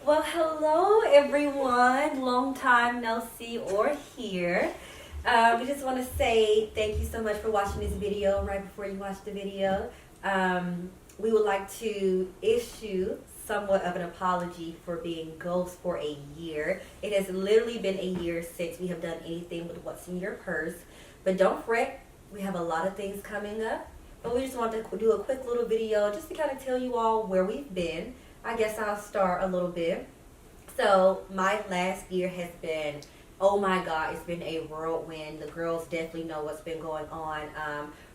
Well, hello everyone. Long time no see or hear. We just want to say thank you so much for watching this video. Right before you watch the video, we would like to issue somewhat of an apology for being ghosts for a year. It has literally been a year since we have done anything with What's in Your Purse. But don't fret, we have a lot of things coming up. But we just want to do a quick little video just to kind of tell you all where we've been. I guess I'll start a little bit. So my last year has been, oh my God, it's been a whirlwind. The girls definitely know what's been going on.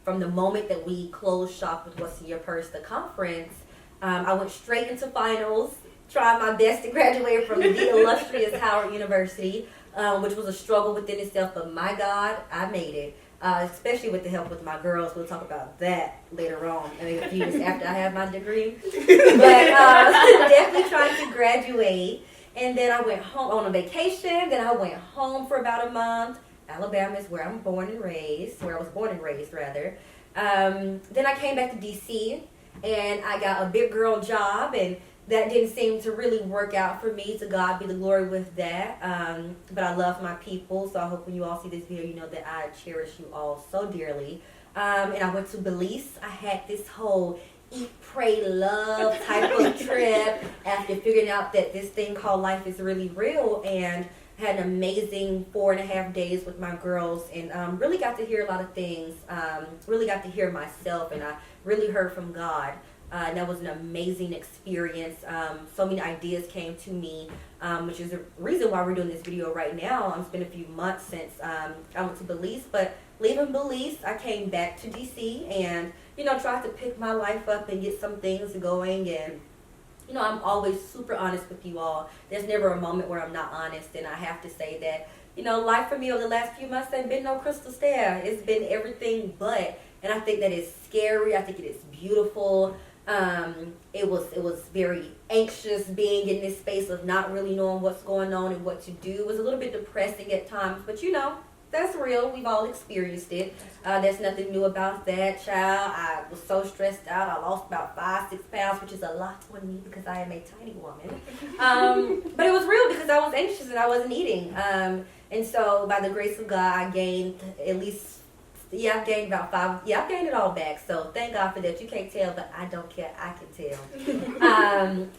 From the moment that we closed shop with What's in Your Purse, the conference, I went straight into finals, tried my best to graduate from the illustrious Howard University, which was a struggle within itself, but my God, I made it. Especially with the help with my girls. We'll talk about that later on, a few years after I have my degree. But definitely trying to graduate. And then I went home on a vacation. Then I went home for about a month. Alabama is where I was born and raised, rather. Then I came back to D.C. and I got a big girl job, and that didn't seem to really work out for me. To God be the glory with that. But I love my people, so I hope when you all see this video, you know that I cherish you all so dearly. And I went to Belize. I had this whole eat, pray, love type of trip after figuring out that this thing called life is really real, and had an amazing 4.5 days with my girls, and really got to hear a lot of things. Really got to hear myself, and I really heard from God. And that was an amazing experience. So many ideas came to me, which is the reason why we're doing this video right now. It's been a few months since I went to Belize, but leaving Belize, I came back to DC and, tried to pick my life up and get some things going. And, I'm always super honest with you all. There's never a moment where I'm not honest, and I have to say that, life for me over the last few months ain't been no crystal stair. It's been everything but, and I think that is scary. I think it is beautiful. It was very anxious being in this space of not really knowing what's going on and what to do. It was a little bit depressing at times, but that's real. We've all experienced it. There's nothing new about that, child. I was so stressed out. I lost about 5-6 pounds, which is a lot on me because I am a tiny woman. But it was real because I was anxious and I wasn't eating. And so by the grace of God, I gained at least, I've gained about 5. I've gained it all back. So thank God for that. You can't tell, but I don't care. I can tell.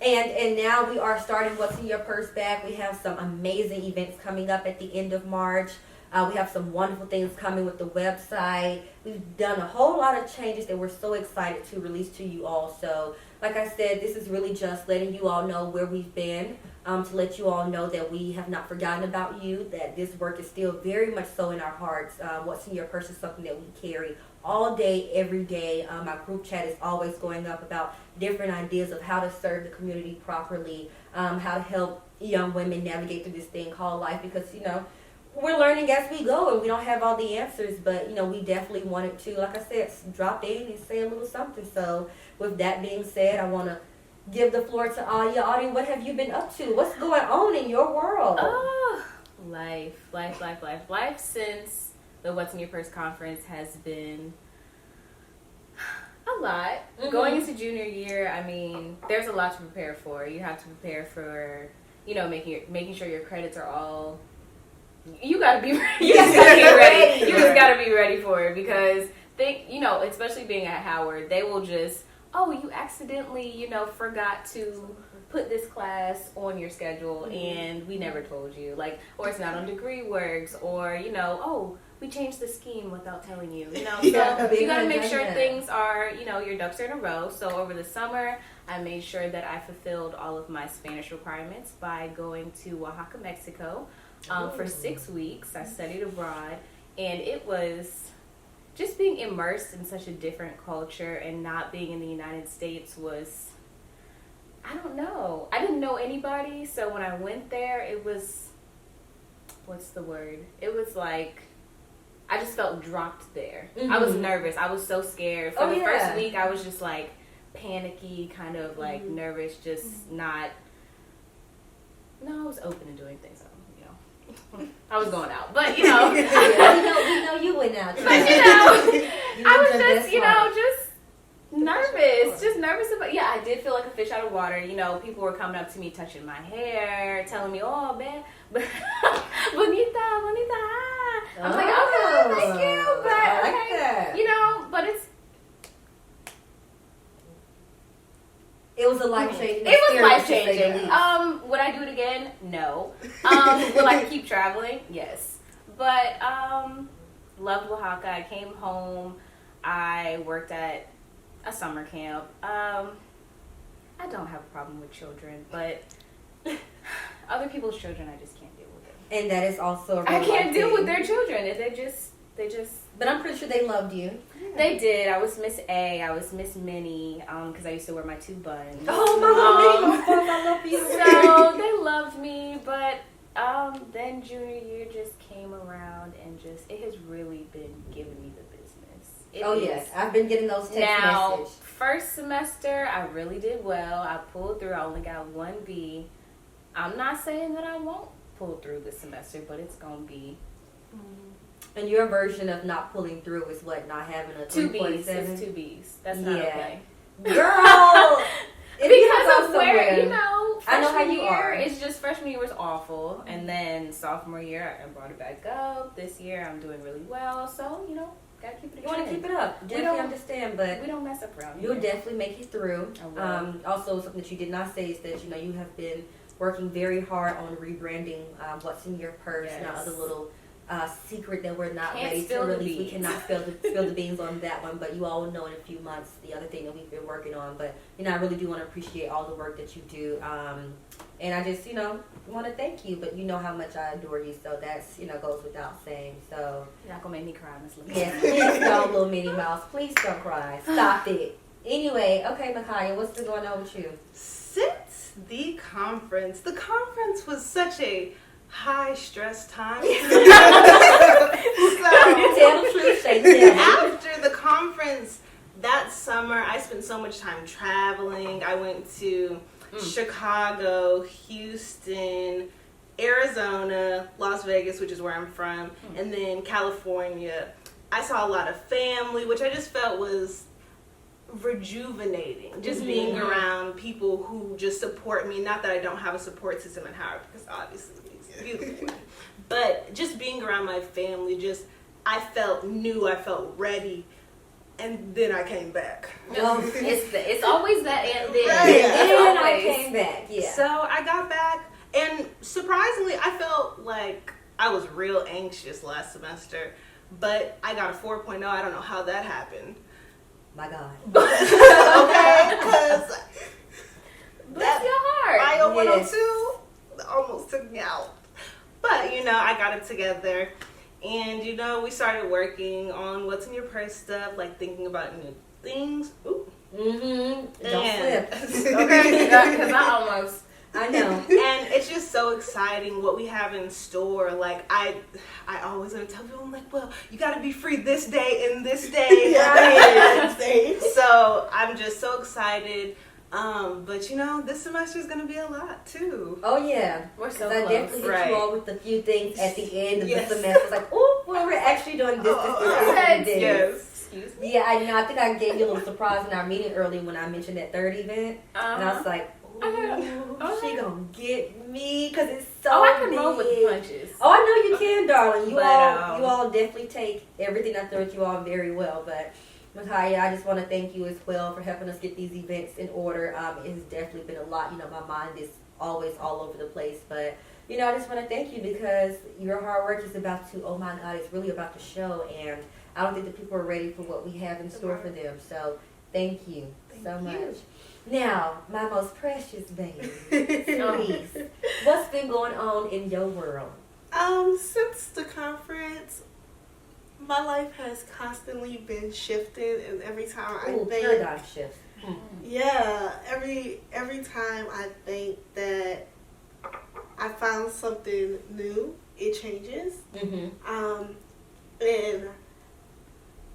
And now we are starting What's in Your Purse back. We have some amazing events coming up at the end of March. We have some wonderful things coming with the website. We've done a whole lot of changes that we're so excited to release to you all. So, like I said, this is really just letting you all know where we've been, to let you all know that we have not forgotten about you, that this work is still very much so in our hearts. What's in Your Purse is something that we carry all day, every day. My group chat is always going up about different ideas of how to serve the community properly, how to help young women navigate through this thing called life, because, we're learning as we go, and we don't have all the answers, but, we definitely wanted to, like I said, drop in and say a little something. So with that being said, I want to give the floor to Aya. Aya, what have you been up to? What's going on in your world? Oh, life since the What's in Your Purse conference has been a lot. Mm-hmm. Going into junior year, there's a lot to prepare for. You have to prepare for, making sure your credits are all... You gotta be ready. You just gotta be ready. You just gotta be ready for it, because especially being at Howard, they will just, you accidentally, forgot to put this class on your schedule, and we never told you, or it's not on DegreeWorks, or we changed the scheme without telling you. So you gotta make sure things are, your ducks are in a row. So over the summer, I made sure that I fulfilled all of my Spanish requirements by going to Oaxaca, Mexico. For 6 weeks. I studied abroad, and it was just being immersed in such a different culture, and not being in the United States was, I don't know. I didn't know anybody, so when I went there, it was, what's the word? It was like, I just felt dropped there. Mm-hmm. I was nervous. I was so scared. For the first week, I was just panicky, kind of nervous, just not, I was open to doing things. I was going out, but we know you went out. But I was just, just Nervous, just nervous about. Yeah, I did feel like a fish out of water. You know, people were coming up to me, touching my hair, telling me, "Oh, man, bonita, bonita." Hi. I'm like, okay, thank you, but I like okay, that. you know, but it was a life-changing. It was experience, to say the life-changing. least. Would I do it again? No. Will I keep traveling? Yes. But loved Oaxaca. I came home. I worked at a summer camp. I don't have a problem with children, but other people's children, I just can't deal with them. And that is also a real I can't life deal thing. with their children. They just. But I'm pretty sure they loved you. They did. I was Miss A. I was Miss Minnie. Because I used to wear my 2 buns. Oh, my Minnie, I love you. So they loved me, but then junior year just came around and it has really been giving me the business. Yes, I've been getting those text now, messages. first semester, I really did well. I pulled through. I only got 1 B. I'm not saying that I won't pull through this semester, but it's going to be... And your version of not pulling through is what? Not having a 2 3.7? B's. It's 2 B's. That's not okay. Girl! Because of where, I know how freshman you year, are. it's just freshman year was awful. And then sophomore year, I brought it back up. This year, I'm doing really well. So, gotta keep it You want to keep it up. Definitely understand, but we don't mess up around you'll here. definitely make it through. I will. Also, something that you did not say is that, you have been working very hard on rebranding what's in your purse. Yes. Now, other little secret that we're not Can't ready to spill the release. We beans. cannot spill the beans on that one, but you all will know in a few months the other thing that we've been working on. But I really do want to appreciate all the work that you do, and I just want to thank you. But you know how much I adore you, so that's goes without saying. So You're not gonna make me cry, Miss Lee. yes, please don't, little Minnie Mouse. Please don't cry. Stop it. Anyway, okay, Micaiah, what's been going on with you? Since the conference was such a high stress time. So Tell the truth, Shay. Tell me. after the conference that summer, I spent so much time traveling. I went to Chicago, Houston, Arizona, Las Vegas, which is where I'm from, and then California. I saw a lot of family, which I just felt was rejuvenating. Just being around people who just support me. Not that I don't have a support system in Howard, because obviously it's beautiful. But just being around my family, I felt new, I felt ready, and then I came back. It's always that and then. Right. It's And I always. came back. Yeah. So I got back, and surprisingly, I felt like I was real anxious last semester, but I got a 4.0. I don't know how that happened. My God. Okay, because Bless your heart. IO 102 almost took me out. But, I got it together. And, we started working on what's in your purse stuff, like thinking about new things. Ooh. Don't And- slip. Okay. Because I I know. And it's just so exciting what we have in store. Like, I always want to tell people, I'm like, well, you got to be free this day and this day. Right? So I'm just so excited. But this semester is going to be a lot too. Oh yeah. We're so I close. definitely hit Right. you all with a few things at the end of Yes. the semester. It's like, oh, well, we're actually doing this, and this. Yes. Excuse me. Yeah, I think I gave you a little surprise in our meeting early when I mentioned that third event, and I was like, ooh, she gonna get me because it's so Oh, I can big. roll with the punches. Oh, I know you can, darling. You But, all definitely take everything I throw at you all very well. But Micaiah, I just want to thank you as well for helping us get these events in order. It has definitely been a lot. My mind is always all over the place, but I just want to thank you because your hard work is about to. Oh my God, it's really about to show, and I don't think the people are ready for what we have in store for them. So thank you so much. Now, my most precious baby, please, what's been going on in your world? Since the conference, my life has constantly been shifted, and every time I Ooh, think, paradigm shift. every time I think that I found something new, it changes. Mm-hmm. And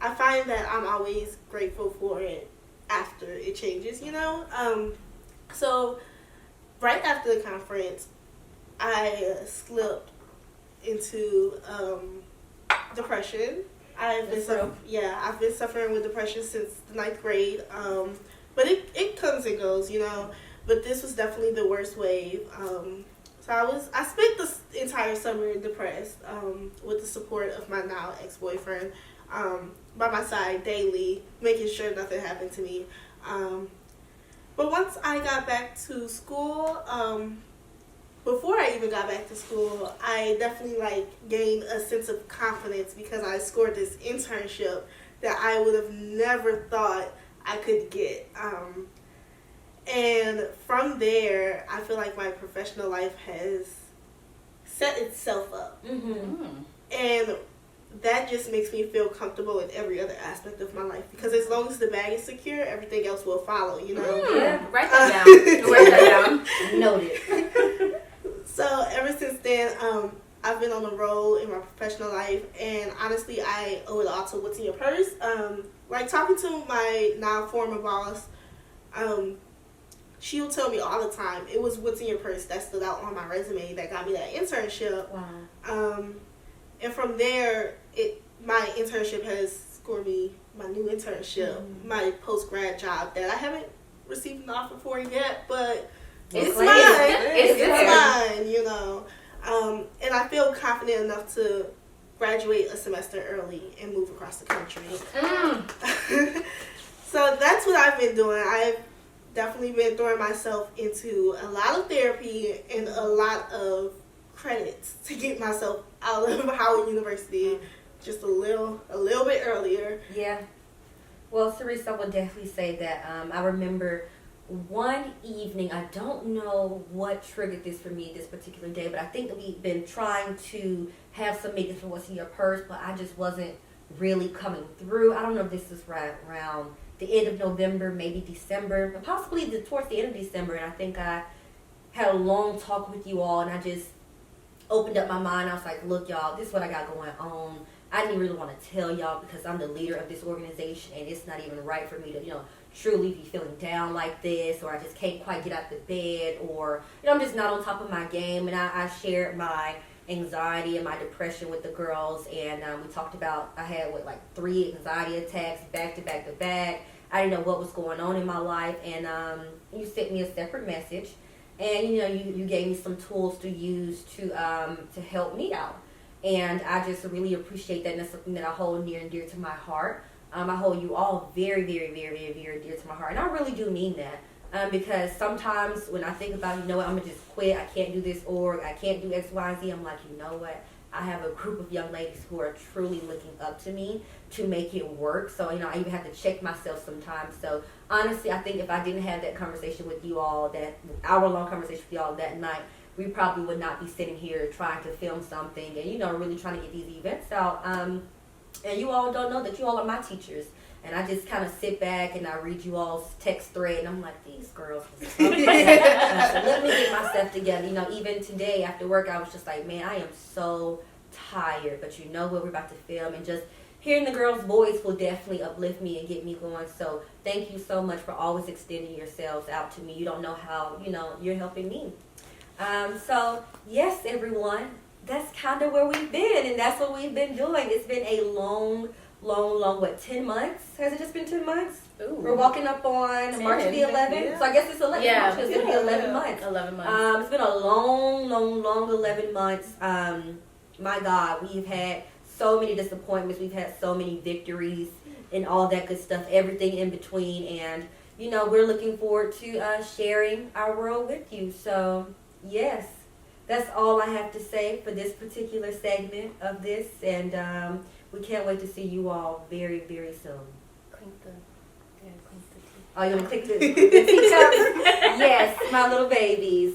I find that I'm always grateful for it after it changes, So right after the conference, I slipped into depression. I've been That's real. I've been suffering with depression since the 9th grade. But it comes and goes, you know. But this was definitely the worst wave. So I spent this entire summer depressed, with the support of my now ex-boyfriend, by my side daily, making sure nothing happened to me. But once I got back to school, before I even got back to school, I definitely gained a sense of confidence because I scored this internship that I would have never thought I could get. And from there, I feel like my professional life has set itself up. Mm-hmm. And that just makes me feel comfortable in every other aspect of my life. Because as long as the bag is secure, everything else will follow, you know? Yeah. Write that down. Write that down. Noted. So ever since then, I've been on the road in my professional life. And honestly, I owe it all to what's in your purse. Talking to my now former boss, she'll tell me all the time, it was what's in your purse that stood out on my resume that got me that internship. Wow. And from there, my internship has scored me my new internship, my post-grad job that I haven't received an offer for yet, but it's Well, mine. It's mine, you know. And I feel confident enough to graduate a semester early and move across the country. So that's what I've been doing. I've definitely been throwing myself into a lot of therapy and a lot of credits to get myself out of Howard University just a little bit earlier. Yeah. Well, Teresa, I would definitely say that I remember one evening, I don't know what triggered this for me this particular day, but I think that we've been trying to have some meetings for what's in your purse, but I just wasn't really coming through. I don't know if this was right around the end of November, maybe December, but possibly towards the end of December, and I think I had a long talk with you all, and I just opened up my mind. I was like, look, y'all, this is what I got going on. I didn't really want to tell y'all because I'm the leader of this organization, and it's not even right for me to, truly be feeling down like this, or I just can't quite get out the bed, or, I'm just not on top of my game. And I shared my anxiety and my depression with the girls, and we talked about, I had 3 anxiety attacks back to back to back. I didn't know what was going on in my life, and you sent me a separate message, and you gave me some tools to use to help me out, and I just really appreciate that, and that's something that I hold near and dear to my heart. I hold you all very, very, very, very, very dear to my heart, and I really do mean that. Because sometimes when I think about, I'm going to just quit, I can't do this org, I can't do X, Y, Z, I'm like, you know what? I have a group of young ladies who are truly looking up to me to make it work. So, I even have to check myself sometimes. So, honestly, I think if I didn't have that conversation with you all, that hour-long conversation with you all that night, we probably would not be sitting here trying to film something and, really trying to get these events out. And you all don't know that you all are my teachers. And I just kind of sit back and I read you all's text thread, and I'm like, these girls. So let me get myself together. Even today after work, I was just like, man, I am so tired. But what, we're about to film, and just hearing the girls' voice will definitely uplift me and get me going. So thank you so much for always extending yourselves out to me. You don't know how, you're helping me. So yes, everyone, that's kind of where we've been, and that's what we've been doing. It's been a long, 10 months? Has it just been 10 months? Ooh. We're walking up on March the 11th. Yeah. So I guess it's 11 months. It's going to be 11 months. 11 months. It's been a long 11 months. My God, we've had so many disappointments. We've had so many victories and all that good stuff, everything in between. And, we're looking forward to sharing our world with you. So, yes, that's all I have to say for this particular segment of this. And, we can't wait to see you all very, very soon. Clink the tea. Oh, you want to click the teacups? Yes, my little babies.